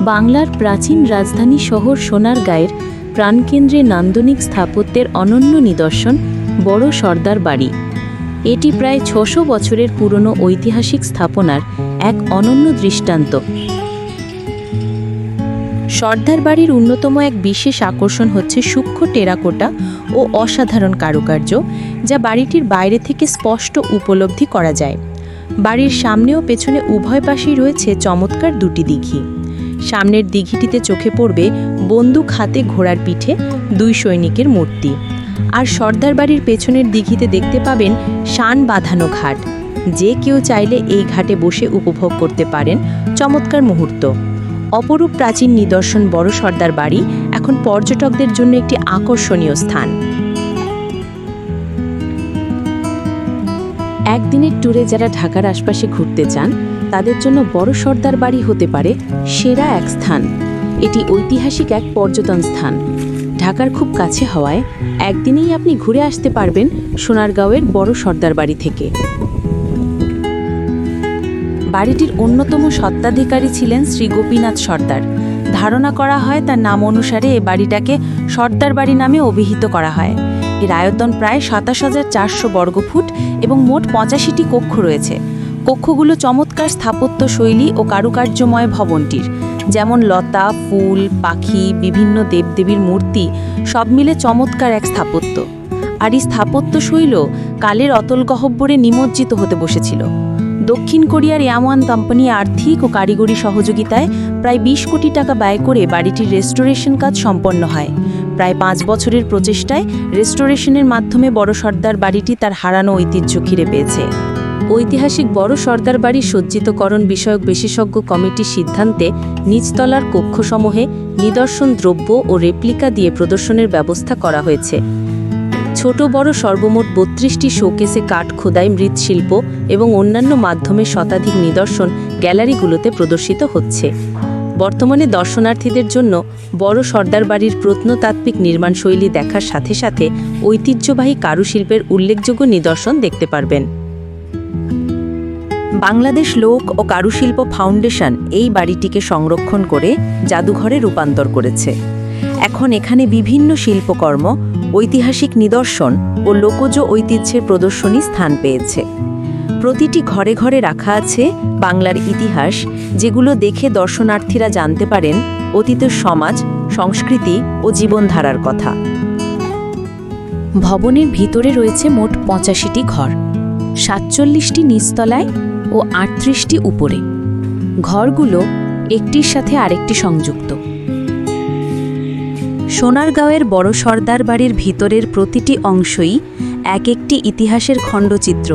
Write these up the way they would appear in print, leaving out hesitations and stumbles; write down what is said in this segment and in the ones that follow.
বাংলার প্রাচীন রাজধানী শহর সোনারগাঁয়ের প্রাণকেন্দ্রে নান্দনিক স্থাপত্যের অনন্য নিদর্শন বড় সর্দার বাড়ি। এটি প্রায় ৬০০ বছরের পুরনো ঐতিহাসিক স্থাপনার এক অনন্য দৃষ্টান্ত। সর্দার বাড়ির অন্যতম এক বিশেষ আকর্ষণ হচ্ছে সূক্ষ্ম টেরাকোটা ও অসাধারণ কারুকার্য, যা বাড়িটির বাইরে থেকে স্পষ্ট উপলব্ধি করা যায়। বাড়ির সামনে ও পেছনে উভয় পাশেই রয়েছে চমৎকার দুটি দিঘি। সামনের দিঘিটিতে চোখে পড়বে বন্দুক হাতে ঘোড়ার পিঠে ২ সৈনিকের মূর্তি, আর সর্দার বাড়ির পেছনের দিঘিতে দেখতে পাবেন শান বাঁধানো ঘাট। যে কেউ চাইলে এই ঘাটে বসে উপভোগ করতে পারেন চমৎকার মুহূর্ত। অপরূপ প্রাচীন নিদর্শন বড় সর্দার বাড়ি এখন পর্যটকদের জন্য একটি আকর্ষণীয় স্থান। একদিনের ট্যুরে যারা ঢাকার আশপাশে ঘুরতে চান, তাদের জন্য বড় সর্দার বাড়ি হতে পারে সেরা এক স্থান। এটি ঐতিহাসিক এক পর্যটন স্থান। ঢাকার খুব কাছে হওয়ায় একদিনেই আপনি ঘুরে আসতে পারবেন সোনারগাঁওয়ের বড় সর্দার বাড়ি থেকে। বাড়িটির অন্যতম স্বত্বাধিকারী ছিলেন শ্রী গোপীনাথ সর্দার। ধারণা করা হয় তার নাম অনুসারে এ বাড়িটাকে সর্দার বাড়ি নামে অভিহিত করা হয়। এর আয়তন প্রায় ২৭,৪০০ বর্গফুট এবং মোট ৮৫টি কক্ষ রয়েছে। কক্ষগুলো চমৎকার স্থাপত্য শৈলী ও কারুকার্যময় ভবনটির, যেমন লতা, ফুল, পাখি, বিভিন্ন দেবদেবীর মূর্তি সব মিলে চমৎকার এক স্থাপত্য। আর এই স্থাপত্য শৈল কালের অতল গহ্বরে নিমজ্জিত হতে বসেছিল। দক্ষিণ কোরিয়ার ইয়ামওয়ান কোম্পানি আর্থিক ও কারিগরি সহযোগিতায় প্রায় ২০ কোটি টাকা ব্যয় করে বাড়িটির রেস্টোরেশন কাজ সম্পন্ন হয়। প্রায় ৫ বছরের প্রচেষ্টায় রেস্টোরেশনের মাধ্যমে বড় সর্দার বাড়িটি তার হারানো ঐতিহ্য ফিরে পেয়েছে। ঐতিহাসিক বড় সর্দার বাড়ি সজ্জিতকরণ বিষয়ক বিশেষজ্ঞ কমিটির সিদ্ধান্তে নিচতলার কক্ষসমূহে নিদর্শন দ্রব্য ও রেপ্লিকা দিয়ে প্রদর্শনের ব্যবস্থা করা হয়েছে। ছোট বড় সর্বমোট ৩২টি শোকেসে কাঠ খোদাই, মৃৎশিল্প এবং অন্যান্য মাধ্যমে শতাধিক নিদর্শন গ্যালারিগুলোতে প্রদর্শিত হচ্ছে। বর্তমানে দর্শনার্থীদের জন্য বড় সর্দার বাড়ির প্রত্নতাত্ত্বিক নির্মাণশৈলী দেখার সাথে সাথে ঐতিহ্যবাহী কারুশিল্পের উল্লেখযোগ্য নিদর্শন দেখতে পারবেন। বাংলাদেশ লোক ও কারুশিল্প ফাউন্ডেশন এই বাড়িটিকে সংরক্ষণ করে জাদুঘরে রূপান্তর করেছে। এখন এখানে বিভিন্ন শিল্পকর্ম, ঐতিহাসিক নিদর্শন ও লোকজ ঐতিহ্যের প্রদর্শনী স্থান পেয়েছে। প্রতিটি ঘরে ঘরে রাখা আছে বাংলার ইতিহাস, যেগুলো দেখে দর্শনার্থীরা জানতে পারেন অতীতের সমাজ, সংস্কৃতি ও জীবনধারার কথা। ভবনের ভিতরে রয়েছে মোট ৮৫টি ঘর, ৪৭টি নিচতলায় ও ৩৮টি উপরে। ঘরগুলো একটির সাথে আরেকটি সংযুক্ত। সোনারগাঁওয়ের বড় সর্দার বাড়ির ভিতরের প্রতিটি অংশই এক একটি ইতিহাসের খণ্ডচিত্র।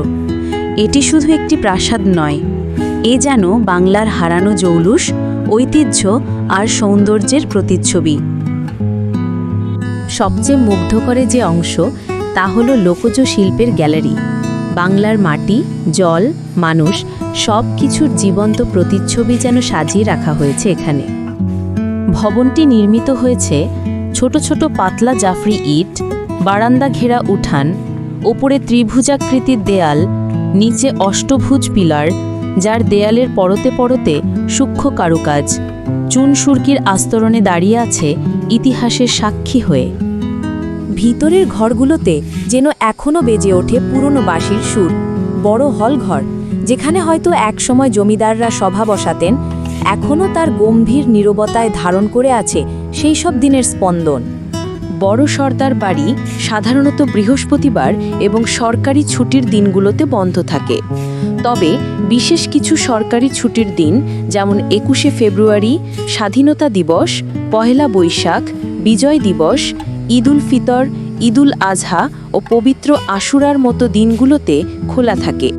এটি শুধু একটি প্রাসাদ নয়, এ যেন বাংলার হারানো জৌলুস, ঐতিহ্য আর সৌন্দর্যের প্রতিচ্ছবি। সবচেয়ে মুগ্ধ করে যে অংশ, তা হল লোকজ শিল্পের গ্যালারি। বাংলার মাটি, জল, মানুষ সব কিছুর জীবন্ত প্রতিচ্ছবি যেন সাজিয়ে রাখা হয়েছে এখানে। ভবনটি নির্মিত হয়েছে ছোট ছোট পাতলা জাফরি ইট, বারান্দা ঘেরা উঠান, ওপরে ত্রিভুজাকৃতির দেয়াল, নিচে অষ্টভুজ পিলার, যার দেয়ালের পরতে পরতে সূক্ষ্ম কারুকাজ চুন সুরকির আস্তরণে দাঁড়িয়ে আছে ইতিহাসের সাক্ষী হয়ে। ভিতরের ঘরগুলোতে যেন এখনও বেজে ওঠে পুরনো বাঁশির সুর। বড় হল ঘর, যেখানে হয়তো একসময় জমিদাররা সভা বসাতেন, এখনও তার গম্ভীর নীরবতায় ধারণ করে আছে সেই সব দিনের স্পন্দন। বড় সর্দার বাড়ি সাধারণত বৃহস্পতিবার এবং সরকারি ছুটির দিনগুলোতে বন্ধ থাকে। তবে বিশেষ কিছু সরকারি ছুটির দিন, যেমন ২১শে ফেব্রুয়ারি, স্বাধীনতা দিবস, পহেলা বৈশাখ, বিজয় দিবস, ঈদ উল ফিতর, ঈদ উল আজহা ও পবিত্র আশুরার মতো দিনগুলোতে খোলা থাকে।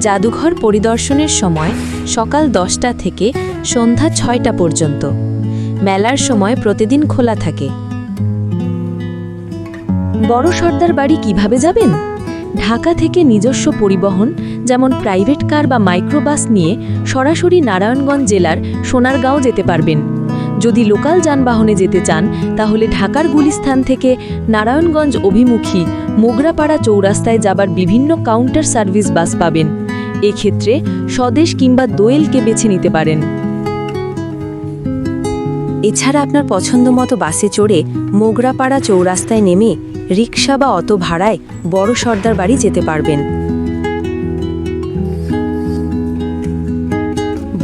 জাদুঘর পরিদর্শনের সময় সকাল ১০টা থেকে সন্ধ্যা ৬টা পর্যন্ত। মেলার সময় প্রতিদিন খোলা থাকে। বড় সর্দার বাড়ি কিভাবে যাবেন? ঢাকা থেকে নিজস্ব পরিবহন, যেমন প্রাইভেট কার বা মাইক্রোবাস নিয়ে সরাসরি নারায়ণগঞ্জ জেলার সোনারগাঁও যেতে পারবেন। যদি লোকাল যানবাহনে যেতে চান, তাহলে ঢাকার গুলিস্তান থেকে নারায়ণগঞ্জ অভিমুখী মোগরাপাড়া চৌরাস্তায় যাবার বিভিন্ন কাউন্টার সার্ভিস বাস পাবেন। এক্ষেত্রে স্বদেশ কিংবা দোয়েলকে বেছে নিতে পারেন। এছাড়া আপনার পছন্দমতো বাসে চড়ে মোগরাপাড়া চৌরাস্তায় নেমে রিক্সা বা অটো ভাড়ায় বড় সর্দার বাড়ি যেতে পারবেন।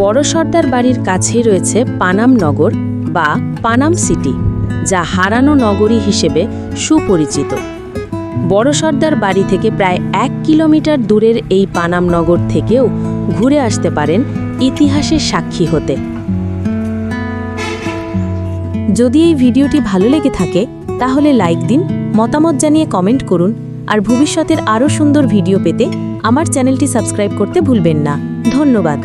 বড় সর্দার বাড়ির কাছেই রয়েছে পানাম নগর বা পানাম সিটি, যা হারানো নগরী হিসেবে সুপরিচিত। বড় সর্দার বাড়ি থেকে প্রায় 1 কিলোমিটার দূরের এই পানাম নগর থেকেও ঘুরে আসতে পারেন ইতিহাসের সাক্ষী হতে। যদি এই ভিডিওটি ভালো লেগে থাকে তাহলে লাইক দিন, মতামত জানিয়ে কমেন্ট করুন, আর ভবিষ্যতের আরও সুন্দর ভিডিও পেতে আমার চ্যানেলটি সাবস্ক্রাইব করতে ভুলবেন না। ধন্যবাদ।